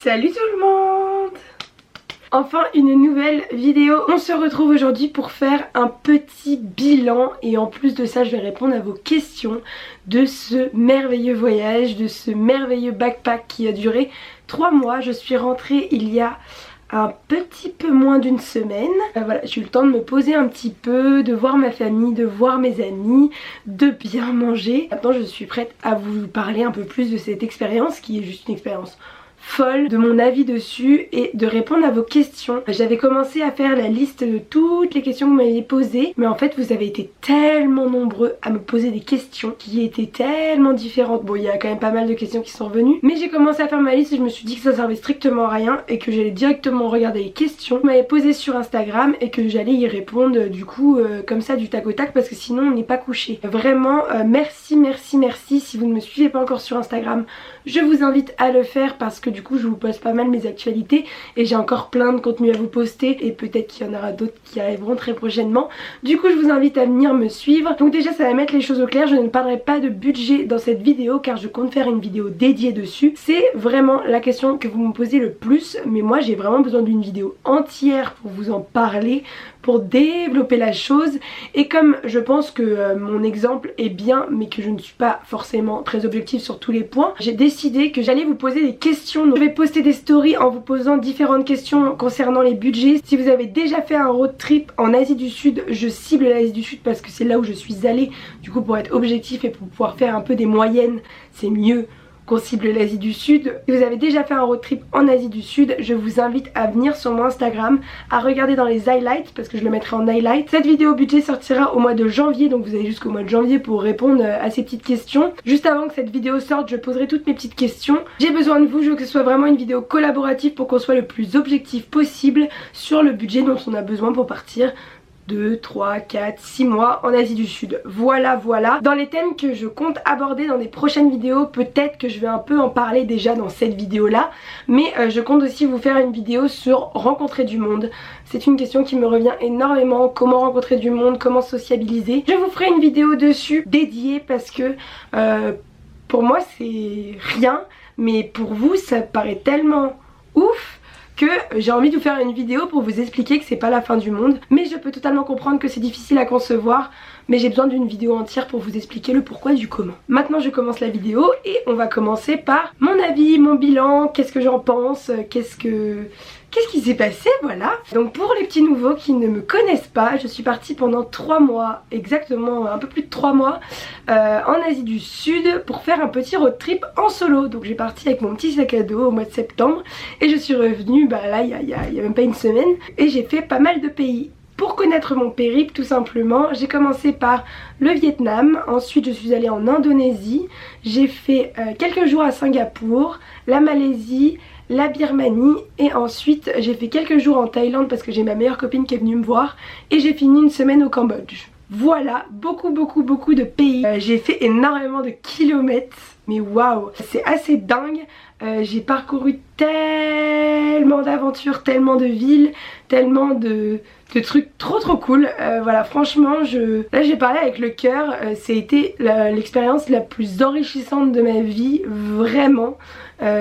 Salut tout le monde! Enfin une nouvelle vidéo. On se retrouve aujourd'hui pour faire un petit bilan et en plus de ça je vais répondre à vos questions de ce merveilleux voyage, de ce merveilleux backpack qui a duré 3 mois. Je suis rentrée il y a un petit peu moins d'une semaine. Voilà, j'ai eu le temps de me poser un petit peu, de voir ma famille, de voir mes amis, de bien manger. Maintenant je suis prête à vous parler un peu plus de cette expérience qui est juste une expérience folle, de mon avis dessus et de répondre à vos questions. J'avais commencé à faire la liste de toutes les questions que vous m'avez posées, mais en fait vous avez été tellement nombreux à me poser des questions qui étaient tellement différentes. Bon, il y a quand même pas mal de questions qui sont revenues, mais j'ai commencé à faire ma liste et je me suis dit que ça servait strictement à rien et que j'allais directement regarder les questions que vous m'avez posées sur Instagram et que j'allais y répondre du coup comme ça du tac au tac, parce que sinon on n'est pas couché. Vraiment merci si vous ne me suivez pas encore sur Instagram, je vous invite à le faire parce que du coup je vous poste pas mal mes actualités et j'ai encore plein de contenu à vous poster et peut-être qu'il y en aura d'autres qui arriveront très prochainement. Du coup je vous invite à venir me suivre. Donc déjà ça va mettre les choses au clair, je ne parlerai pas de budget dans cette vidéo car je compte faire une vidéo dédiée dessus. C'est vraiment la question que vous me posez le plus, mais moi j'ai vraiment besoin d'une vidéo entière pour vous en parler, pour développer la chose. Et comme je pense que mon exemple est bien mais que je ne suis pas forcément très objective sur tous les points, j'ai décidé que j'allais vous poser des questions. Donc, je vais poster des stories en vous posant différentes questions concernant les budgets. Si vous avez déjà fait un road trip en Asie du Sud, je cible l'Asie du Sud parce que c'est là où je suis allée. Du coup pour être objectif et pour pouvoir faire un peu des moyennes, c'est mieux qu'on cible l'Asie du Sud. Si vous avez déjà fait un road trip en Asie du Sud, je vous invite à venir sur mon Instagram, à regarder dans les highlights parce que je le mettrai en highlight. Cette vidéo budget sortira au mois de janvier, donc vous avez jusqu'au mois de janvier pour répondre à ces petites questions. Juste avant que cette vidéo sorte, je poserai toutes mes petites questions. J'ai besoin de vous, je veux que ce soit vraiment une vidéo collaborative pour qu'on soit le plus objectif possible sur le budget dont on a besoin pour partir 2, 3, 4, 6 mois en Asie du Sud. Voilà. Dans les thèmes que je compte aborder dans des prochaines vidéos, peut-être que je vais un peu en parler déjà dans cette vidéo là, mais je compte aussi vous faire une vidéo sur rencontrer du monde. C'est une question qui me revient énormément, comment rencontrer du monde, comment sociabiliser. Je vous ferai une vidéo dessus dédiée parce que pour moi c'est rien, mais pour vous ça paraît tellement ouf que j'ai envie de vous faire une vidéo pour vous expliquer que c'est pas la fin du monde. Mais je peux totalement comprendre que c'est difficile à concevoir, mais j'ai besoin d'une vidéo entière pour vous expliquer le pourquoi du comment. Maintenant je commence la vidéo et on va commencer par mon avis, mon bilan, qu'est-ce que j'en pense, qu'est-ce qui s'est passé, voilà. Donc pour les petits nouveaux qui ne me connaissent pas, je suis partie pendant 3 mois, exactement un peu plus de 3 mois, en Asie du Sud pour faire un petit road trip en solo. Donc j'ai parti avec mon petit sac à dos au mois de septembre et je suis revenue là il y a même pas une semaine et j'ai fait pas mal de pays. Pour connaître mon périple tout simplement, j'ai commencé par le Vietnam, ensuite je suis allée en Indonésie, j'ai fait quelques jours à Singapour, la Malaisie, la Birmanie et ensuite j'ai fait quelques jours en Thaïlande parce que j'ai ma meilleure copine qui est venue me voir et j'ai fini une semaine au Cambodge. Voilà, beaucoup de pays. J'ai fait énormément de kilomètres, mais waouh, c'est assez dingue. J'ai parcouru tellement d'aventures, tellement de villes, tellement de trucs trop cool. Voilà, franchement là j'ai parlé avec le cœur. C'était l'expérience la plus enrichissante de ma vie, vraiment.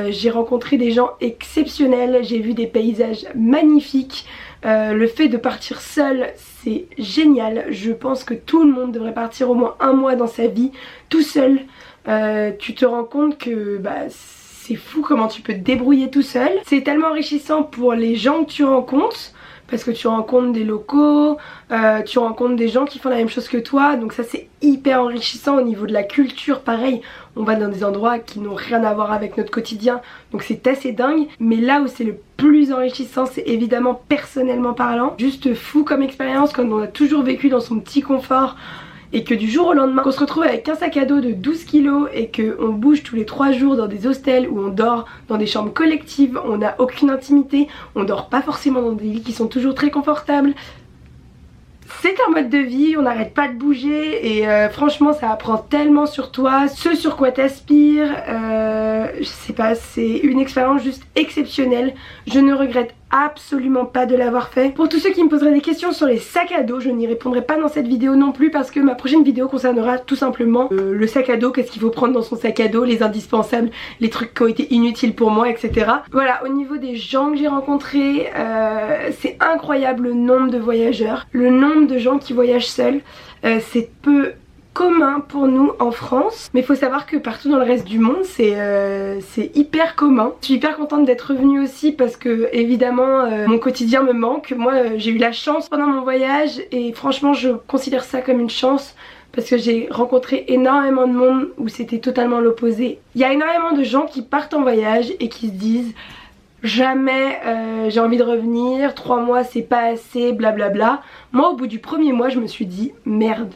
J'ai rencontré des gens exceptionnels, j'ai vu des paysages magnifiques. Le fait de partir seul, c'est génial. Je pense que tout le monde devrait partir au moins 1 mois dans sa vie tout seul. Tu te rends compte que c'est fou comment tu peux te débrouiller tout seul. C'est tellement enrichissant pour les gens que tu rencontres, parce que tu rencontres des locaux, tu rencontres des gens qui font la même chose que toi, donc ça c'est hyper enrichissant. Au niveau de la culture, pareil, on va dans des endroits qui n'ont rien à voir avec notre quotidien, donc c'est assez dingue. Mais là où c'est le plus enrichissant, c'est évidemment personnellement parlant. Juste fou comme expérience quand on a toujours vécu dans son petit confort et que du jour au lendemain qu'on se retrouve avec un sac à dos de 12 kilos et qu'on bouge tous les 3 jours dans des hostels où on dort dans des chambres collectives, on n'a aucune intimité, on dort pas forcément dans des lits qui sont toujours très confortables. C'est un mode de vie, on n'arrête pas de bouger et franchement ça apprend tellement sur toi, ce sur quoi t'aspires, je sais pas, c'est une expérience juste exceptionnelle. Je ne regrette absolument pas de l'avoir fait. Pour tous ceux qui me poseraient des questions sur les sacs à dos, je n'y répondrai pas dans cette vidéo non plus parce que ma prochaine vidéo concernera tout simplement le sac à dos, qu'est-ce qu'il faut prendre dans son sac à dos, les indispensables, les trucs qui ont été inutiles pour moi, etc. Voilà, au niveau des gens que j'ai rencontrés, c'est incroyable le nombre de voyageurs, le nombre de gens qui voyagent seuls, c'est peu commun pour nous en France, mais il faut savoir que partout dans le reste du monde c'est hyper commun. Je suis hyper contente d'être revenue aussi parce que évidemment mon quotidien me manque. Moi j'ai eu la chance pendant mon voyage et franchement je considère ça comme une chance parce que j'ai rencontré énormément de monde où c'était totalement l'opposé. Il y a énormément de gens qui partent en voyage et qui se disent jamais j'ai envie de revenir, 3 mois c'est pas assez, blablabla. Moi au bout du premier mois je me suis dit merde,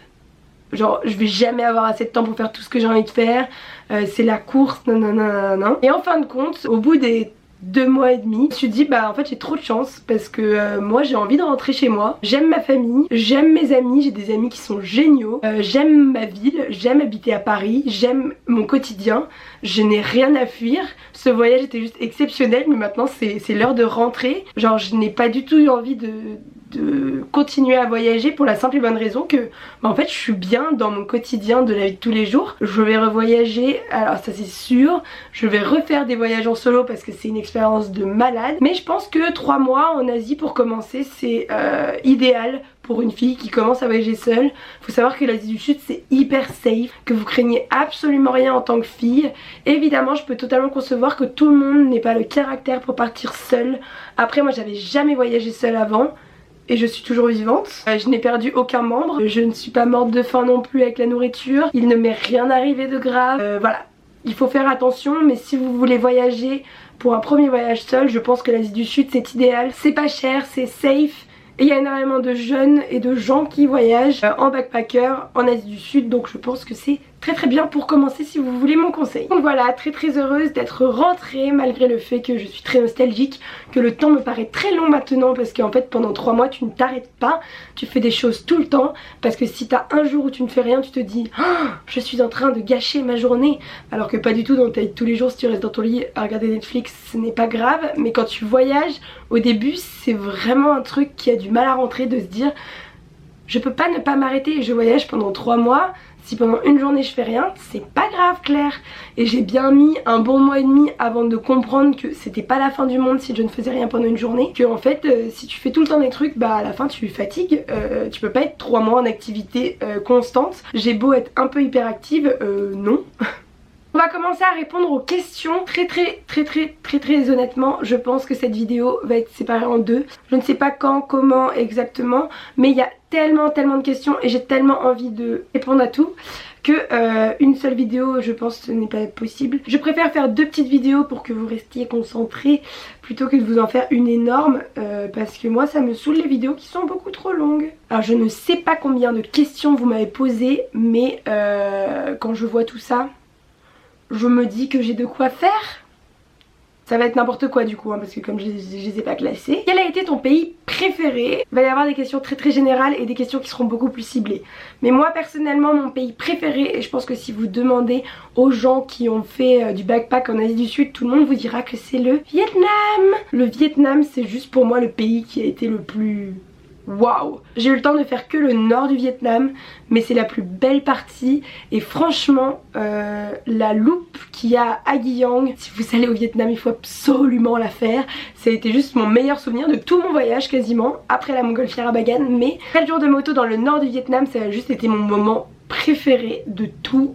genre je vais jamais avoir assez de temps pour faire tout ce que j'ai envie de faire, c'est la course, non. Et en fin de compte, au bout des 2 mois et demi, je me suis dit bah en fait j'ai trop de chance parce que moi j'ai envie de rentrer chez moi, j'aime ma famille, j'aime mes amis, j'ai des amis qui sont géniaux, j'aime ma ville, j'aime habiter à Paris, j'aime mon quotidien, je n'ai rien à fuir. Ce voyage était juste exceptionnel mais maintenant c'est l'heure de rentrer. Genre je n'ai pas du tout eu envie de continuer à voyager pour la simple et bonne raison que bah en fait je suis bien dans mon quotidien de la vie de tous les jours. Je vais revoyager, alors ça c'est sûr, je vais refaire des voyages en solo parce que c'est une expérience de malade, mais je pense que 3 mois en Asie pour commencer c'est idéal pour une fille qui commence à voyager seule. Faut savoir que l'Asie du Sud c'est hyper safe, que vous craignez absolument rien en tant que fille. Évidemment je peux totalement concevoir que tout le monde n'ait pas le caractère pour partir seule. Après moi j'avais jamais voyagé seule avant et je suis toujours vivante. Je n'ai perdu aucun membre, je ne suis pas morte de faim non plus avec la nourriture, il ne m'est rien arrivé de grave. Voilà, il faut faire attention, mais si vous voulez voyager pour un premier voyage seul, je pense que l'Asie du Sud c'est idéal. C'est pas cher, c'est safe. Et il y a énormément de jeunes et de gens qui voyagent en backpacker en Asie du Sud, donc je pense que c'est très bien pour commencer si vous voulez mon conseil. Donc voilà, très heureuse d'être rentrée malgré le fait que je suis très nostalgique, que le temps me paraît très long maintenant parce qu'en fait pendant 3 mois tu ne t'arrêtes pas, tu fais des choses tout le temps parce que si t'as un jour où tu ne fais rien tu te dis oh, je suis en train de gâcher ma journée, alors que pas du tout. Dans ta vie de tous les jours si tu restes dans ton lit à regarder Netflix ce n'est pas grave, mais quand tu voyages au début c'est vraiment un truc qui a du mal à rentrer, de se dire je peux pas ne pas m'arrêter et je voyage pendant 3 mois. Si pendant une journée je fais rien, c'est pas grave Claire. Et j'ai bien mis un bon mois et demi avant de comprendre que c'était pas la fin du monde si je ne faisais rien pendant une journée. Que en fait si tu fais tout le temps des trucs, bah à la fin tu fatigues, tu peux pas être 3 mois en activité constante. J'ai beau être un peu hyperactive, non. On va commencer à répondre aux questions. Très honnêtement, je pense que cette vidéo va être séparée en 2. Je ne sais pas quand, comment exactement, mais il y a tellement de questions et j'ai tellement envie de répondre à tout que une seule vidéo je pense ce n'est pas possible. Je préfère faire 2 petites vidéos pour que vous restiez concentrés plutôt que de vous en faire une énorme parce que moi ça me saoule les vidéos qui sont beaucoup trop longues. Alors je ne sais pas combien de questions vous m'avez posées, mais quand je vois tout ça je me dis que j'ai de quoi faire. Ça va être n'importe quoi du coup, hein, parce que comme je les ai pas classés. Quel a été ton pays préféré? Il va y avoir des questions très générales et des questions qui seront beaucoup plus ciblées. Mais moi personnellement mon pays préféré, et je pense que si vous demandez aux gens qui ont fait du backpack en Asie du Sud, tout le monde vous dira que c'est le Vietnam. Le Vietnam c'est juste pour moi le pays qui a été le plus... Waouh! J'ai eu le temps de faire que le nord du Vietnam, mais c'est la plus belle partie. Et franchement, la loupe qu'il y a à Giang, si vous allez au Vietnam, il faut absolument la faire. Ça a été juste mon meilleur souvenir de tout mon voyage quasiment, après la montgolfière à Bagan. Mais 4 jours de moto dans le nord du Vietnam, ça a juste été mon moment préféré de tout.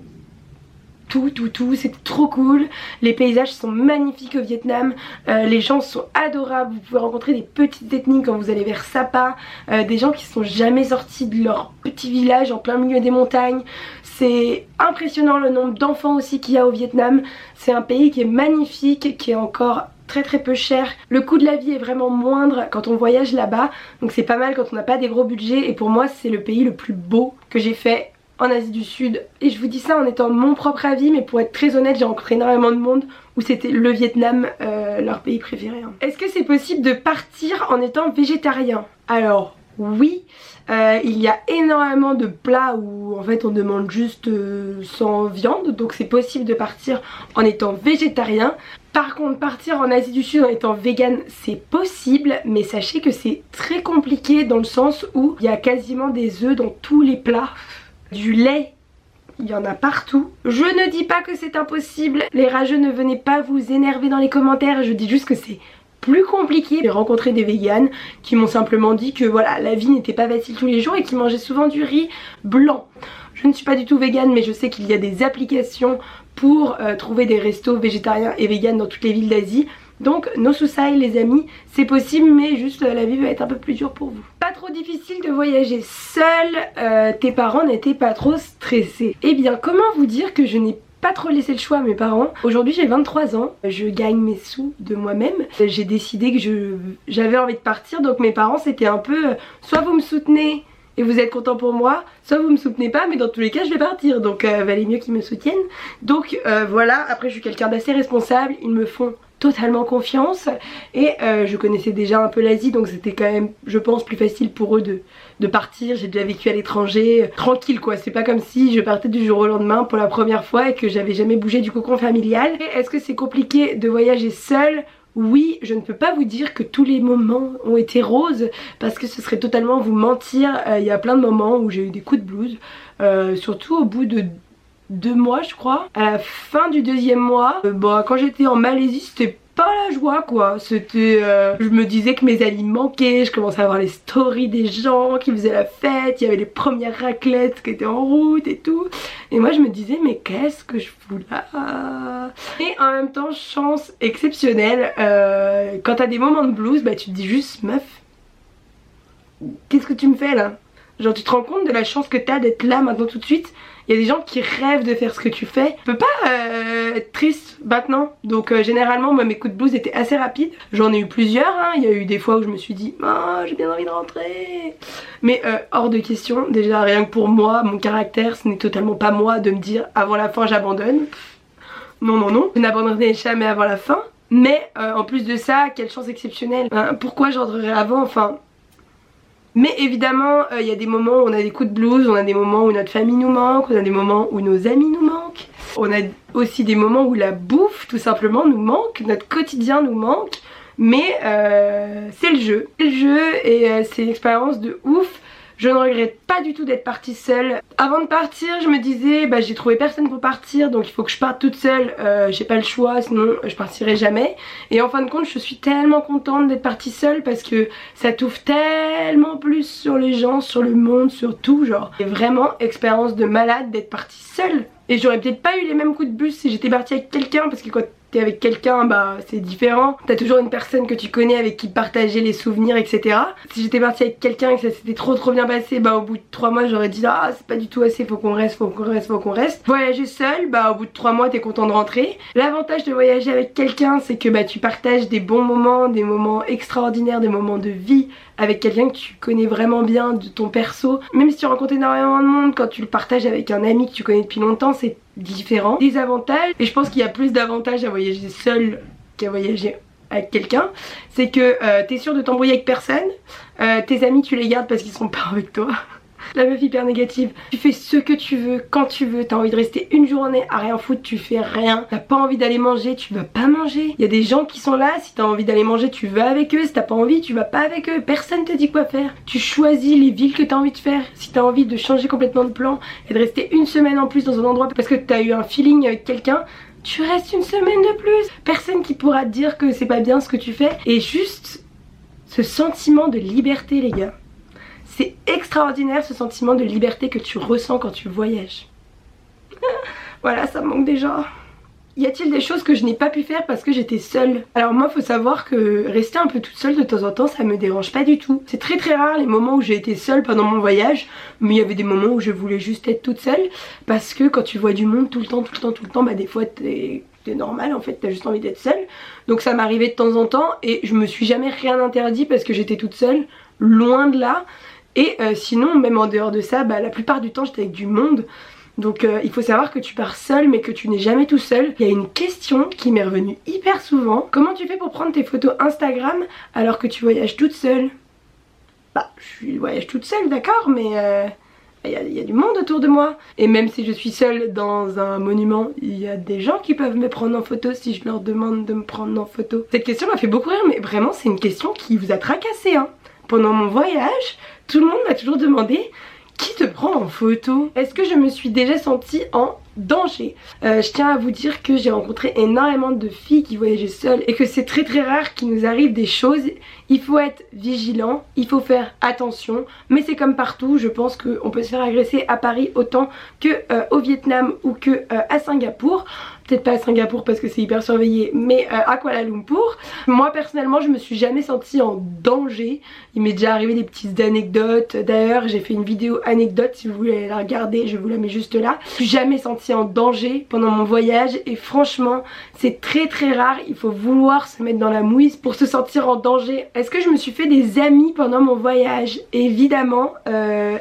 C'était trop cool. Les paysages sont magnifiques au Vietnam, les gens sont adorables, vous pouvez rencontrer des petites ethnies quand vous allez vers Sapa, des gens qui sont jamais sortis de leur petit village en plein milieu des montagnes. C'est impressionnant le nombre d'enfants aussi qu'il y a au Vietnam. C'est un pays qui est magnifique, qui est encore très peu cher. Le coût de la vie est vraiment moindre quand on voyage là-bas, donc c'est pas mal quand on n'a pas des gros budgets. Et pour moi c'est le pays le plus beau que j'ai fait en Asie du Sud, et je vous dis ça en étant mon propre avis, mais pour être très honnête j'ai rencontré énormément de monde où c'était le Vietnam leur pays préféré. Est-ce que c'est possible de partir en étant végétarien? Alors Oui, il y a énormément de plats où en fait on demande juste sans viande, donc c'est possible de partir en étant végétarien. Par contre, partir en Asie du Sud en étant vegan, c'est possible, mais sachez que c'est très compliqué dans le sens où il y a quasiment des œufs dans tous les plats, du lait. Il y en a partout. Je ne dis pas que c'est impossible. Les rageux, ne venez pas vous énerver dans les commentaires. Je dis juste que c'est plus compliqué. J'ai rencontré des véganes qui m'ont simplement dit que voilà, la vie n'était pas facile tous les jours et qui mangeaient souvent du riz blanc. Je ne suis pas du tout végane, mais je sais qu'il y a des applications pour trouver des restos végétariens et véganes dans toutes les villes d'Asie. Donc no suicide les amis, c'est possible, mais juste la vie va être un peu plus dure pour vous. Pas trop difficile de voyager seul, tes parents n'étaient pas trop stressés. Eh bien comment vous dire que je n'ai pas trop laissé le choix à mes parents. Aujourd'hui j'ai 23 ans, je gagne mes sous de moi-même. J'ai décidé que j'avais envie de partir, donc mes parents c'était un peu soit vous me soutenez et vous êtes content pour moi, soit vous me soutenez pas, mais dans tous les cas je vais partir, donc valait mieux qu'ils me soutiennent. Donc voilà, après je suis quelqu'un d'assez responsable, ils me font totalement confiance et je connaissais déjà un peu l'Asie, donc c'était quand même je pense plus facile pour eux de partir. J'ai déjà vécu à l'étranger, tranquille quoi, c'est pas comme si je partais du jour au lendemain pour la première fois et que j'avais jamais bougé du cocon familial. Est-ce que c'est compliqué de voyager seule? Oui, je ne peux pas vous dire que tous les moments ont été roses parce que ce serait totalement vous mentir. Il y a plein de moments où j'ai eu des coups de blues, surtout au bout de 2 mois je crois. À la fin du 2e mois, quand j'étais en Malaisie c'était pas la joie quoi, c'était je me disais que mes amis manquaient, je commençais à voir les stories des gens qui faisaient la fête, il y avait les premières raclettes qui étaient en route et tout, et moi je me disais mais qu'est-ce que je fous là. Et en même temps chance exceptionnelle, quand t'as des moments de blues bah tu te dis juste meuf, qu'est-ce que tu me fais là, genre tu te rends compte de la chance que t'as d'être là maintenant tout de suite. Il y a des gens qui rêvent de faire ce que tu fais. Tu peux pas être triste maintenant. Donc généralement moi mes coups de blues étaient assez rapides. J'en ai eu plusieurs hein. Il y a eu des fois où je me suis dit oh, j'ai bien envie de rentrer. Mais hors de question. Déjà rien que pour moi, mon caractère, ce n'est totalement pas moi de me dire avant la fin j'abandonne. Non non non. Je n'abandonnerai jamais avant la fin. Mais en plus de ça, quelle chance exceptionnelle. Pourquoi je rentrerai avant, enfin... Mais évidemment il y a des moments où on a des coups de blues, on a des moments où notre famille nous manque, on a des moments où nos amis nous manquent. On a aussi des moments où la bouffe tout simplement nous manque, notre quotidien nous manque. Mais c'est le jeu. C'est le jeu et c'est une expérience de ouf. Je ne regrette pas du tout d'être partie seule. Avant de partir je me disais bah j'ai trouvé personne pour partir donc il faut que je parte toute seule, j'ai pas le choix sinon je partirai jamais. Et en fin de compte je suis tellement contente d'être partie seule parce que ça t'ouvre tellement plus sur les gens, sur le monde, sur tout genre. C'est vraiment expérience de malade d'être partie seule. Et j'aurais peut-être pas eu les mêmes coups de bus si j'étais partie avec quelqu'un parce que quand t'es avec quelqu'un bah c'est différent. T'as toujours une personne que tu connais avec qui partager les souvenirs etc. Si j'étais partie avec quelqu'un et que ça s'était trop bien passé, bah au bout de 3 mois j'aurais dit ah c'est pas du tout assez, faut qu'on reste, faut qu'on reste, faut qu'on reste. Voyager seul, bah au bout de 3 mois t'es content de rentrer. L'avantage de voyager avec quelqu'un c'est que bah tu partages des bons moments, des moments extraordinaires, des moments de vie avec quelqu'un que tu connais vraiment bien de ton perso. Même si tu rencontres énormément de monde, quand tu le partages avec un ami que tu connais depuis longtemps c'est différent. Des avantages, et je pense qu'il y a plus d'avantages à voyager seul qu'à voyager avec quelqu'un, c'est que t'es sûr de t'embrouiller avec personne, tes amis tu les gardes parce qu'ils sont pas avec toi. La meuf hyper négative, tu fais ce que tu veux, quand tu veux, t'as envie de rester une journée à rien foutre, tu fais rien. T'as pas envie d'aller manger, tu vas pas manger. Il y a des gens qui sont là, si t'as envie d'aller manger, tu vas avec eux, si t'as pas envie, tu vas pas avec eux. Personne te dit quoi faire. Tu choisis les villes que t'as envie de faire. Si t'as envie de changer complètement de plan et de rester une semaine en plus dans un endroit parce que t'as eu un feeling avec quelqu'un, tu restes une semaine de plus. Personne qui pourra te dire que c'est pas bien ce que tu fais. Et juste ce sentiment de liberté les gars. C'est extraordinaire ce sentiment de liberté que tu ressens quand tu voyages. Voilà, ça me manque déjà. Y a-t-il des choses que je n'ai pas pu faire parce que j'étais seule? Alors moi faut savoir que rester un peu toute seule de temps en temps ça me dérange pas du tout. C'est très rare les moments où j'ai été seule pendant mon voyage, mais il y avait des moments où je voulais juste être toute seule parce que quand tu vois du monde tout le temps bah des fois t'es normal en fait, t'as juste envie d'être seule. Donc ça m'arrivait de temps en temps et je me suis jamais rien interdit parce que j'étais toute seule, loin de là. Et sinon même en dehors de ça, bah, la plupart du temps j'étais avec du monde. Donc il faut savoir que tu pars seul mais que tu n'es jamais tout seul. Il y a une question qui m'est revenue hyper souvent. Comment tu fais pour prendre tes photos Instagram alors que tu voyages toute seule? bah je voyage toute seule, d'accord, mais il y a du monde autour de moi. Et même si je suis seule dans un monument, il y a des gens qui peuvent me prendre en photo si je leur demande de me prendre en photo. Cette question m'a fait beaucoup rire, mais vraiment c'est une question qui vous a tracassé, hein. Pendant mon voyage, tout le monde m'a toujours demandé qui te prend en photo. Est-ce que je me suis déjà sentie en danger? Je tiens à vous dire que j'ai rencontré énormément de filles qui voyageaient seules et que c'est très rare qu'il nous arrive des choses. Il faut être vigilant, il faut faire attention, mais c'est comme partout, je pense qu'on peut se faire agresser à Paris autant que au Vietnam ou que à Singapour. Peut-être pas à Singapour parce que c'est hyper surveillé, mais à Kuala Lumpur. Moi personnellement je me suis jamais sentie en danger. Il m'est déjà arrivé des petites anecdotes. D'ailleurs j'ai fait une vidéo anecdote, si vous voulez la regarder, je vous la mets juste là. Je me suis jamais sentie en danger pendant mon voyage et franchement c'est très rare. Il faut vouloir se mettre dans la mouise pour se sentir en danger. Est-ce que je me suis fait des amis pendant mon voyage? Évidemment,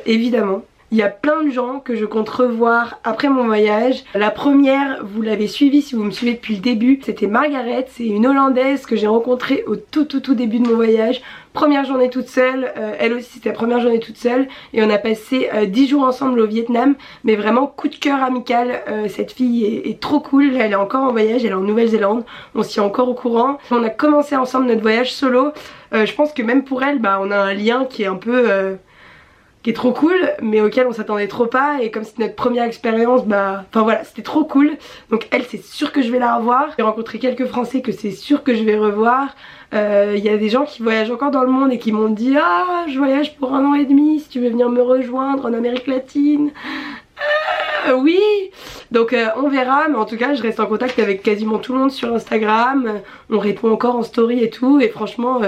évidemment. Il y a plein de gens que je compte revoir après mon voyage. La première, vous l'avez suivie si vous me suivez depuis le début, c'était Margaret. C'est une Hollandaise que j'ai rencontrée au tout début de mon voyage. Première journée toute seule, elle aussi c'était la première journée toute seule. Et on a passé 10 jours ensemble au Vietnam. Mais vraiment coup de cœur amical, cette fille est trop cool. Elle est encore en voyage, elle est en Nouvelle-Zélande. On s'y est encore au courant. On a commencé ensemble notre voyage solo. Je pense que même pour elle, bah, on a un lien qui est un peu... qui est trop cool mais auquel on s'attendait trop pas, et comme c'était notre première expérience, bah enfin voilà, c'était trop cool. Donc elle, c'est sûr que je vais la revoir. J'ai rencontré quelques Français que c'est sûr que je vais revoir. Il y a des gens qui voyagent encore dans le monde et qui m'ont dit ah je voyage pour 1 an et demi, si tu veux venir me rejoindre en Amérique latine. Oui, donc on verra, mais en tout cas je reste en contact avec quasiment tout le monde sur Instagram. On répond encore en story et tout, et franchement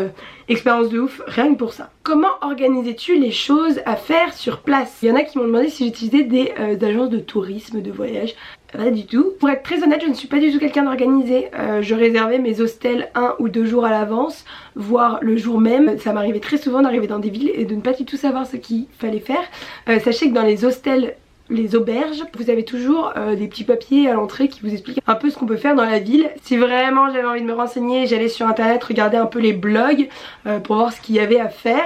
expérience de ouf rien que pour ça. Comment organisais-tu les choses à faire sur place? Il y en a qui m'ont demandé si j'utilisais des agences de tourisme, de voyage. Pas du tout. Pour être très honnête, je ne suis pas du tout quelqu'un d'organisé. Je réservais mes hostels 1 ou 2 jours à l'avance, voire le jour même. Ça m'arrivait très souvent d'arriver dans des villes et de ne pas du tout savoir ce qu'il fallait faire. Sachez que dans les hostels, les auberges, vous avez toujours des petits papiers à l'entrée qui vous expliquent un peu ce qu'on peut faire dans la ville. Si vraiment j'avais envie de me renseigner, j'allais sur internet regarder un peu les blogs pour voir ce qu'il y avait à faire.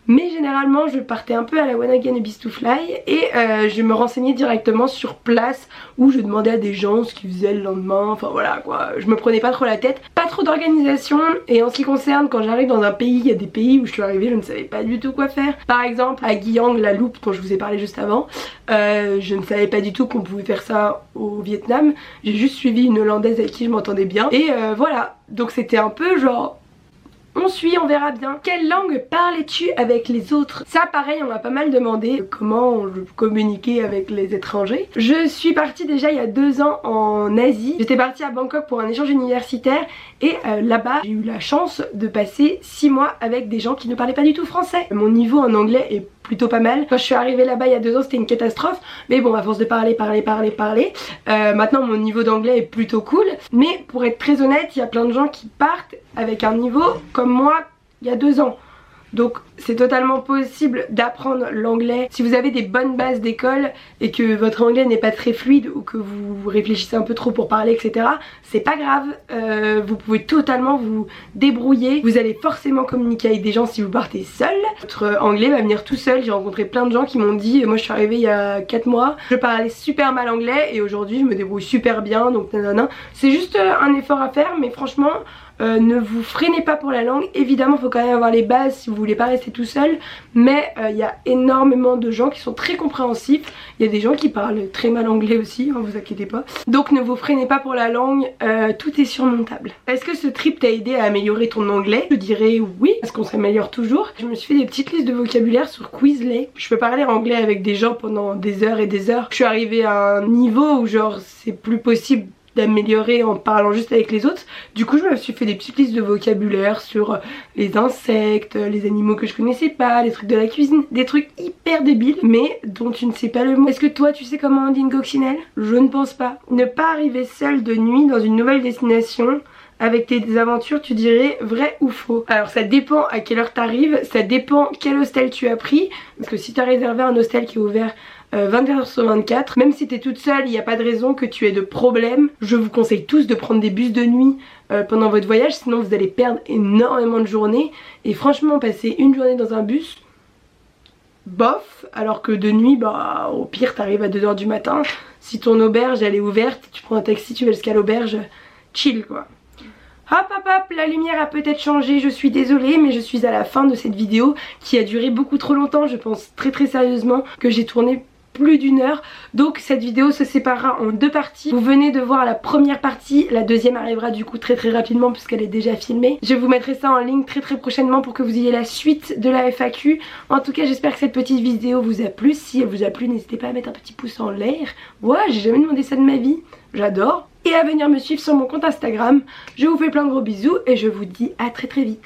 Mais généralement je partais un peu à la One Again Abyss to Fly et je me renseignais directement sur place, où je demandais à des gens ce qu'ils faisaient le lendemain, enfin voilà quoi, je me prenais pas trop la tête, pas trop d'organisation. Et en ce qui concerne quand j'arrive dans un pays, il y a des pays où je suis arrivée, je ne savais pas du tout quoi faire. Par exemple à Giang, la loupe dont je vous ai parlé juste avant, je ne savais pas du tout qu'on pouvait faire ça au Vietnam. J'ai juste suivi une Hollandaise avec qui je m'entendais bien et voilà, donc c'était un peu genre... on suit, on verra bien. Quelle langue parlais-tu avec les autres? Ça pareil, on m'a pas mal demandé comment je communiquais avec les étrangers. Je suis partie déjà il y a 2 ans en Asie. J'étais partie à Bangkok pour un échange universitaire et là-bas j'ai eu la chance de passer 6 mois avec des gens qui ne parlaient pas du tout français. Mon niveau en anglais est plutôt pas mal. Quand je suis arrivée là-bas il y a 2 ans c'était une catastrophe, mais bon à force de parler, maintenant mon niveau d'anglais est plutôt cool. Mais pour être très honnête, il y a plein de gens qui partent avec un niveau comme moi il y a 2 ans. Donc c'est totalement possible d'apprendre l'anglais. Si vous avez des bonnes bases d'école et que votre anglais n'est pas très fluide ou que vous réfléchissez un peu trop pour parler, etc., c'est pas grave, vous pouvez totalement vous débrouiller. Vous allez forcément communiquer avec des gens si vous partez seul. Votre anglais va venir tout seul. J'ai rencontré plein de gens qui m'ont dit, moi je suis arrivée il y a 4 mois, je parlais super mal anglais et aujourd'hui je me débrouille super bien, donc nanana. C'est juste un effort à faire, mais franchement ne vous freinez pas pour la langue. Évidemment il faut quand même avoir les bases si vous voulez pas rester tout seul, mais il y a énormément de gens qui sont très compréhensifs. Il y a des gens qui parlent très mal anglais aussi, hein, vous inquiétez pas. Donc ne vous freinez pas pour la langue, tout est surmontable. Est-ce que ce trip t'a aidé à améliorer ton anglais? Je dirais oui, parce qu'on s'améliore toujours. Je me suis fait des petites listes de vocabulaire sur Quizlet. Je peux parler anglais avec des gens pendant des heures et des heures. Je suis arrivée à un niveau où genre c'est plus possible d'améliorer en parlant juste avec les autres. Du coup je me suis fait des petites listes de vocabulaire sur les insectes, les animaux que je connaissais pas, les trucs de la cuisine, des trucs hyper débiles mais dont tu ne sais pas le mot. Est-ce que toi tu sais comment on dit une coccinelle? Je ne pense pas. Ne pas arriver seule de nuit dans une nouvelle destination avec tes aventures, tu dirais vrai ou faux? Alors ça dépend à quelle heure t'arrives, ça dépend quel hostel tu as pris, parce que si tu as réservé un hostel qui est ouvert 24h sur 24, même si t'es toute seule, il n'y a pas de raison que tu aies de problème. Je vous conseille tous de prendre des bus de nuit pendant votre voyage, sinon vous allez perdre énormément de journées. Et franchement passer une journée dans un bus, bof, alors que de nuit bah au pire t'arrives à 2 h du matin, si ton auberge elle est ouverte, tu prends un taxi, tu vas jusqu'à l'auberge, chill quoi. Hop hop hop, la lumière a peut-être changé, je suis désolée mais je suis à la fin de cette vidéo qui a duré beaucoup trop longtemps, je pense très sérieusement que j'ai tourné plus d'1 heure. Donc cette vidéo se séparera en 2 parties. Vous venez de voir la première partie, la deuxième arrivera du coup très rapidement puisqu'elle est déjà filmée. Je vous mettrai ça en ligne très prochainement pour que vous ayez la suite de la FAQ. En tout cas j'espère que cette petite vidéo vous a plu. Si elle vous a plu, n'hésitez pas à mettre un petit pouce en l'air. Voilà, j'ai jamais demandé ça de ma vie, j'adore. Et à venir me suivre sur mon compte Instagram. Je vous fais plein de gros bisous et je vous dis à très vite.